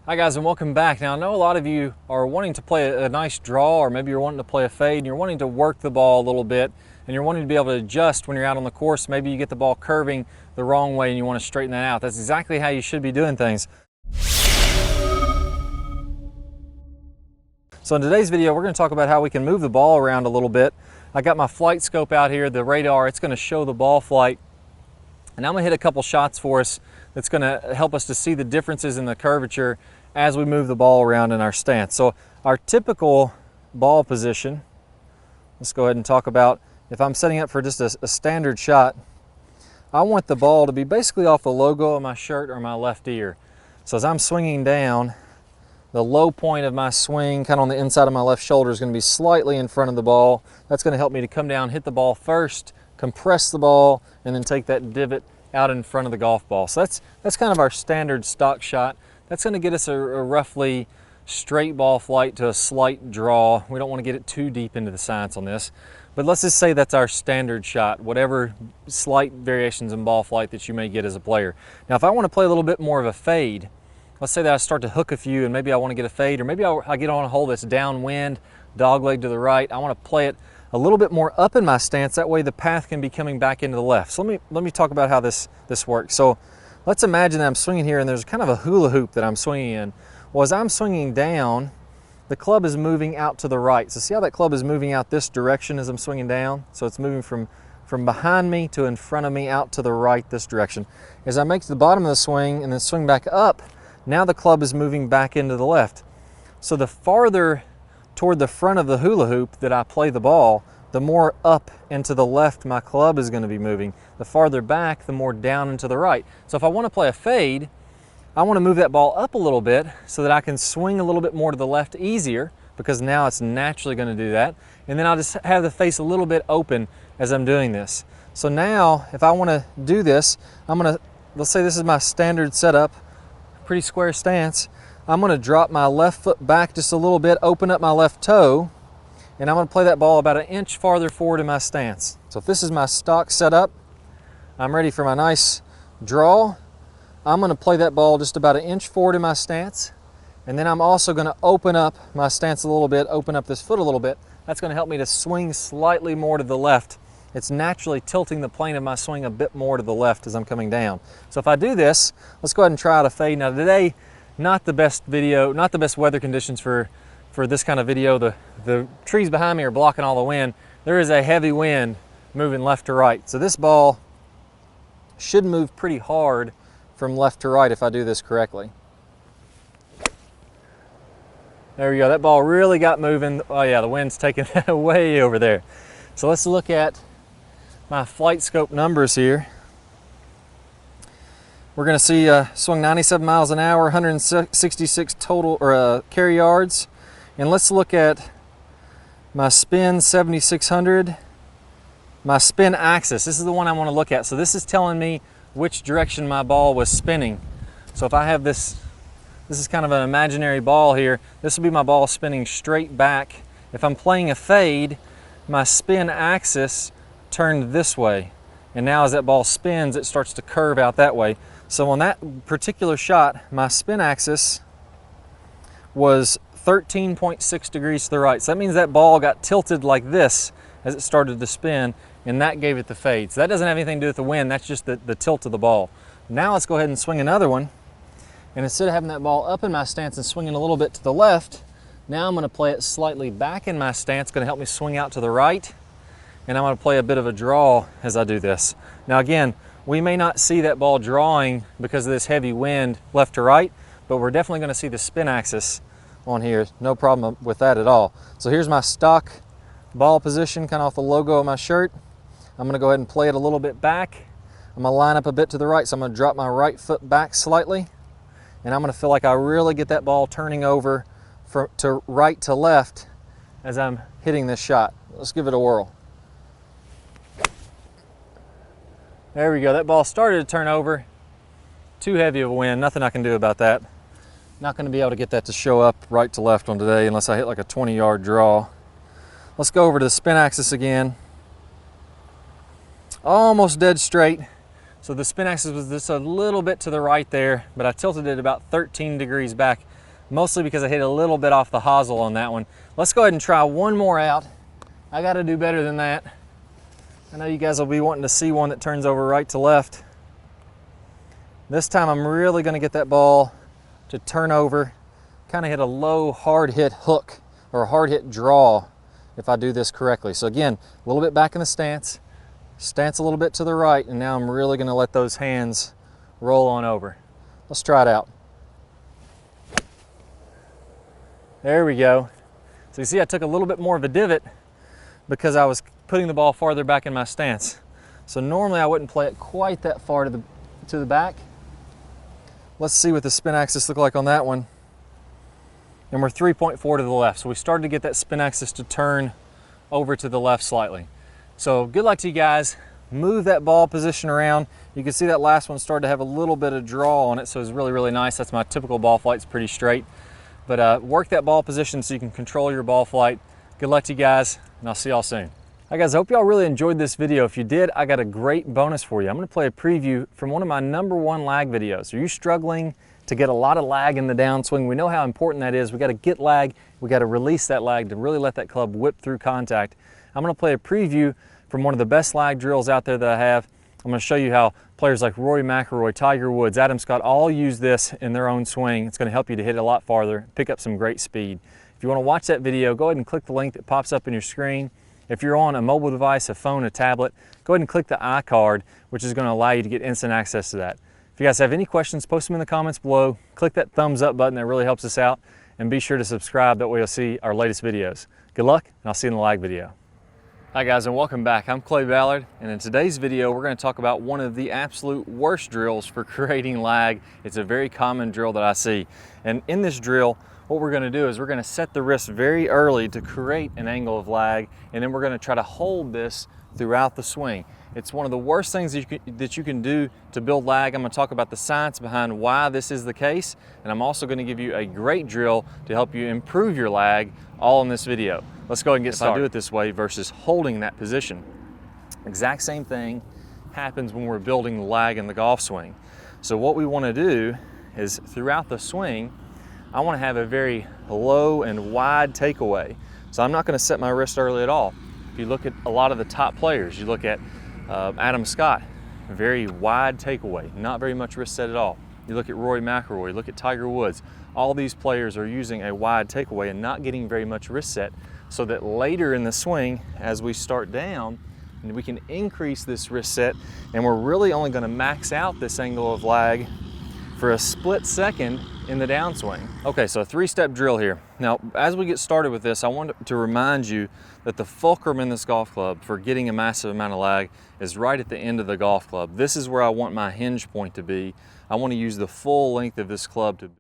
Hi guys, and welcome back. Now I know a lot of you are wanting to play a nice draw, or maybe you're wanting to play a fade and you're wanting to work the ball a little bit and you're wanting to be able to adjust when you're out on the course. Maybe you get the ball curving the wrong way and you want to straighten that out. That's exactly how you should be doing things. So in today's video, we're going to talk about how we can move the ball around a little bit. I got my flight scope out here, the radar. It's going to show the ball flight. And I'm going to hit a couple shots for us that's going to help us to see the differences in the curvature as we move the ball around in our stance. So our typical ball position, let's go ahead and talk about, if I'm setting up for just a standard shot, I want the ball to be basically off the logo of my shirt or my left ear. So as I'm swinging down, the low point of my swing, kind of on the inside of my left shoulder, is going to be slightly in front of the ball. That's going to help me to come down, hit the ball first, compress the ball, and then take that divot out in front of the golf ball. So that's kind of our standard stock shot. That's going to get us a roughly straight ball flight to a slight draw. We don't want to get it too deep into the science on this, but let's just say that's our standard shot, whatever slight variations in ball flight that you may get as a player. Now if I want to play a little bit more of a fade, let's say that I start to hook a few and maybe I want to get a fade, or maybe I get on a hole that's downwind, dogleg to the right. I want to play it a little bit more up in my stance. That way the path can be coming back into the left. So let me talk about how this works. So let's imagine that I'm swinging here and there's kind of a hula hoop that I'm swinging in. Well, as I'm swinging down, the club is moving out to the right. So see how that club is moving out this direction as I'm swinging down? So it's moving from behind me to in front of me out to the right this direction. As I make to the bottom of the swing and then swing back up, now the club is moving back into the left. So the farther toward the front of the hula hoop that I play the ball, the more up and to the left my club is going to be moving. The farther back, the more down and to the right. So if I want to play a fade, I want to move that ball up a little bit so that I can swing a little bit more to the left easier, because now it's naturally going to do that. And then I'll just have the face a little bit open as I'm doing this. So now if I want to do this, let's say this is my standard setup, pretty square stance. I'm going to drop my left foot back just a little bit, open up my left toe, and I'm going to play that ball about an inch farther forward in my stance. So if this is my stock setup, I'm ready for my nice draw. I'm going to play that ball just about an inch forward in my stance, and then I'm also going to open up my stance a little bit, open up this foot a little bit. That's going to help me to swing slightly more to the left. It's naturally tilting the plane of my swing a bit more to the left as I'm coming down. So if I do this, let's go ahead and try out a fade. Now today, not the best weather conditions for this kind of video. The trees behind me are blocking all the wind. There is a heavy wind moving left to right. So this ball should move pretty hard from left to right if I do this correctly. There we go, that ball really got moving. Oh yeah, the wind's taking way over there. So let's look at my flight scope numbers here. We're going to see swung 97 miles an hour, 166 total carry yards. And let's look at my spin 7600, my spin axis. This is the one I want to look at. So this is telling me which direction my ball was spinning. So if I have this is kind of an imaginary ball here. This will be my ball spinning straight back. If I'm playing a fade, my spin axis turned this way. And now as that ball spins, it starts to curve out that way. So on that particular shot, my spin axis was 13.6 degrees to the right. So that means that ball got tilted like this as it started to spin, and that gave it the fade. So that doesn't have anything to do with the wind, that's just the tilt of the ball. Now let's go ahead and swing another one. And instead of having that ball up in my stance and swinging a little bit to the left, now I'm going to play it slightly back in my stance. It's going to help me swing out to the right. And I'm going to play a bit of a draw as I do this. Now again, we may not see that ball drawing because of this heavy wind left to right, but we're definitely going to see the spin axis on here. No problem with that at all. So here's my stock ball position, kind of off the logo of my shirt. I'm going to go ahead and play it a little bit back. I'm going to line up a bit to the right, so I'm going to drop my right foot back slightly, and I'm going to feel like I really get that ball turning over to right to left as I'm hitting this shot. Let's give it a whirl. There we go, that ball started to turn over. Too heavy of a wind, nothing I can do about that. Not going to be able to get that to show up right to left on today unless I hit like a 20-yard draw. Let's go over to the spin axis again. Almost dead straight. So the spin axis was just a little bit to the right there, but I tilted it about 13 degrees back. mostly because I hit a little bit off the hosel on that one. Let's go ahead and try one more out. I got to do better than that. I know you guys will be wanting to see one that turns over right to left. This time I'm really going to get that ball to turn over, kind of hit a low hard hit hook or a hard hit draw if I do this correctly. So again, a little bit back in the stance a little bit to the right, and now I'm really going to let those hands roll on over. Let's try it out. There we go. So you see I took a little bit more of a divot because I was putting the ball farther back in my stance. So normally I wouldn't play it quite that far to the back. Let's see what the spin axis looked like on that one. And we're 3.4 to the left. So we started to get that spin axis to turn over to the left slightly. So good luck to you guys. Move that ball position around. You can see that last one started to have a little bit of draw on it, so it's really, really nice. That's my typical ball flight, it's pretty straight. But work that ball position so you can control your ball flight. Good luck to you guys, and I'll see y'all soon. Hi guys, I hope y'all really enjoyed this video. If you did, I got a great bonus for you. I'm gonna play a preview from one of my #1 lag videos. Are you struggling to get a lot of lag in the downswing? We know how important that is. We gotta get lag, we gotta release that lag to really let that club whip through contact. I'm gonna play a preview from one of the best lag drills out there that I have. I'm gonna show you how players like Rory McIlroy, Tiger Woods, Adam Scott all use this in their own swing. It's gonna help you to hit it a lot farther, pick up some great speed. If you wanna watch that video, go ahead and click the link that pops up in your screen. If you're on a mobile device, a phone, a tablet, go ahead and click the iCard, which is going to allow you to get instant access to that. If you guys have any questions, post them in the comments below. Click that thumbs up button, that really helps us out. And be sure to subscribe, that way you'll see our latest videos. Good luck, and I'll see you in the lag video. Hi guys, and welcome back. I'm Clay Ballard, and in today's video, we're going to talk about one of the absolute worst drills for creating lag. It's a very common drill that I see. And in this drill, what we're going to do is we're going to set the wrist very early to create an angle of lag, and then we're going to try to hold this throughout the swing. It's one of the worst things that you can do to build lag. I'm going to talk about the science behind why this is the case, and I'm also going to give you a great drill to help you improve your lag, all in this video. Let's go ahead and get started. If I do it this way versus holding that position, exact same thing happens when we're building the lag in the golf swing. So what we want to do is throughout the swing, I want to have a very low and wide takeaway. So I'm not going to set my wrist early at all. If you look at a lot of the top players, you look at Adam Scott, very wide takeaway, not very much wrist set at all. You look at Rory McIlroy, look at Tiger Woods. All these players are using a wide takeaway and not getting very much wrist set, so that later in the swing, as we start down, we can increase this wrist set, and we're really only going to max out this angle of lag for a split second in the downswing. Okay, so a 3-step drill here. Now, as we get started with this, I want to remind you that the fulcrum in this golf club for getting a massive amount of lag is right at the end of the golf club. This is where I want my hinge point to be. I want to use the full length of this club to